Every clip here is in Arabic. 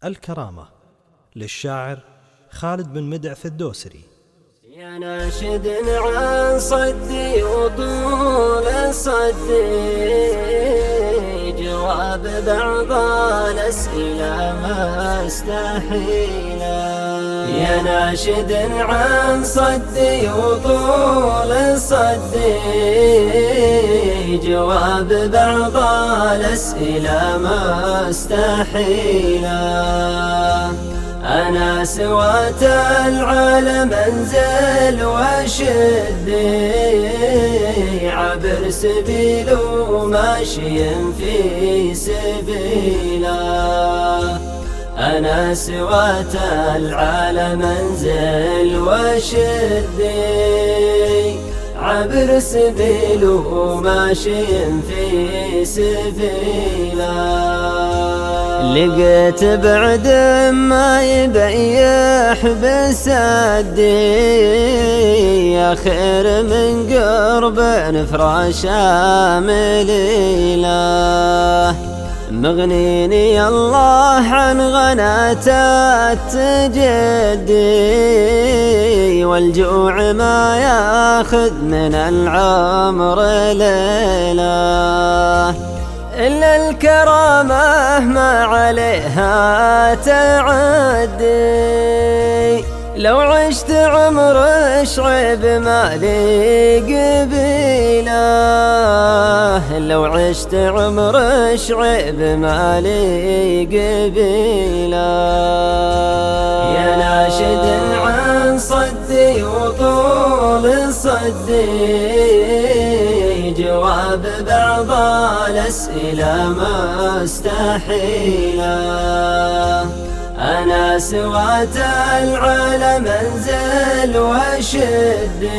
الكرامة للشاعر خالد بن مدعث الدوسري. يا ناشد عن صدي وطول صدي، جواب بعض الأسئلة ما استحيلا. يا ناشد عن صدي وطول صدي، جواب بعض الأسئلة ما استحيلا. أنا سوات العالم انزل وشدي، عبر سبيل وماشي في سبيله. أنا سوات العالم انزل وشدي، عبر سبيل وماشي في سبيله. لقيت بعد ما يبيح بسدي، يا خير من قرب نفراش مليله. مغنيني الله عن غناة التجدي، والجوع ما ياخذ من العمر ليله. إلا الكرامة ما عليها تعدي، لو عشت عمر شعيب ما لي قبيله. لو عشت عمر شعيب ما لي قبيله. يا ناشد عن صدي وطول صدي، جواب بعض الأسئلة ما استحيلا. أنا سوات العالم انزل وشدي،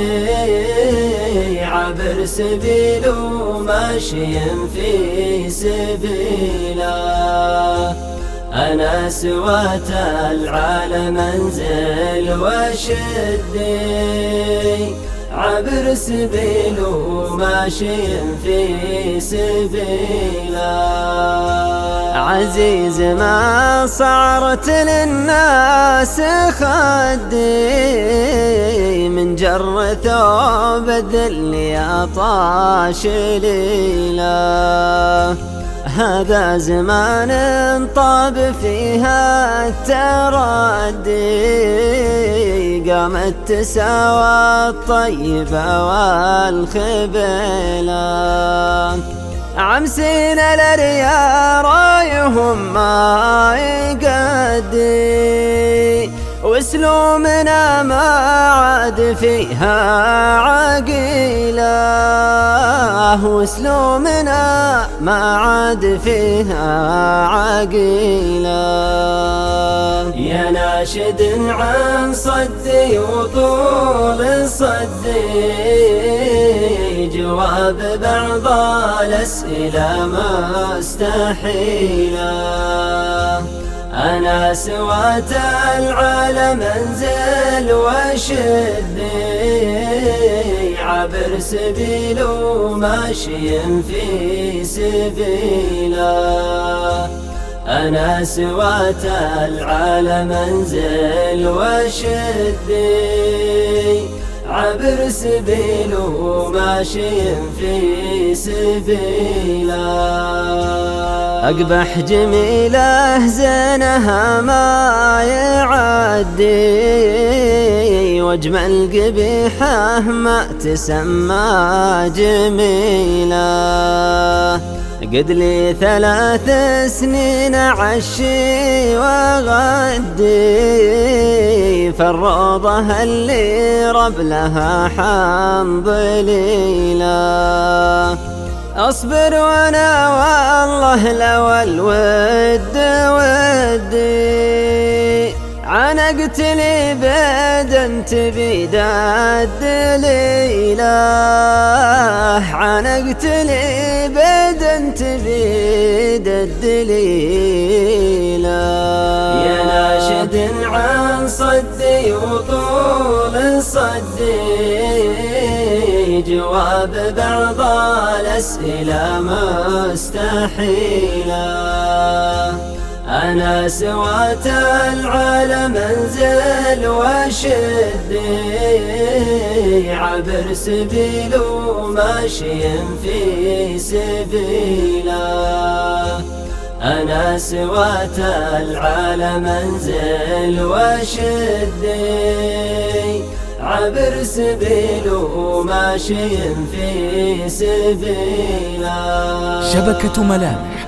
عبر سبيل وماشي في سبيله. أنا سوات العالم انزل وشدي، عبر سبيل وماشي في سبيله. عزيز ما صعرت للناس خدي، من جر ثوب الذل يا طاش ليله. هذا زمان طاب فيها التردي، قامت تساوى الطيبة والخبيلة. عمسين الريا رايهم ما يقدي، واسلومنا ما عاد فيها عقيله. واسلومنا ما عاد فيها عقيله. يا ناشد عن صدي وطول صدي، جواب بعض الأسئلة ما استحيلا. أنا سوات العالم انزل وشدي، عبر سبيل وماشي في سبيله. أنا سوات العالم انزل وشدي، عبر سبيل وماشي في سبيله. أقبح جميله زينها ما يعدي، واجمل قبيحه ما تسمى جميله. قد لي 3 سنين عشي وغدي، فالروضة اللي رب لها حمض ليله. أصبر وأنا والله لو الود ودي، عانقت لي بدن تبيد الدليله. عانقت لي بدن تبيد الدليله. يا ناشد عن صدي وطول صدي، جواب بعض الأسئلة ما استحيلا. أنا سوات العالم انزل وشدي عبر سبيل وماشي في سبيله. أنا سوات العالم انزل وشدي عبر سبيل وماشي في سبيله. شبكة ملامح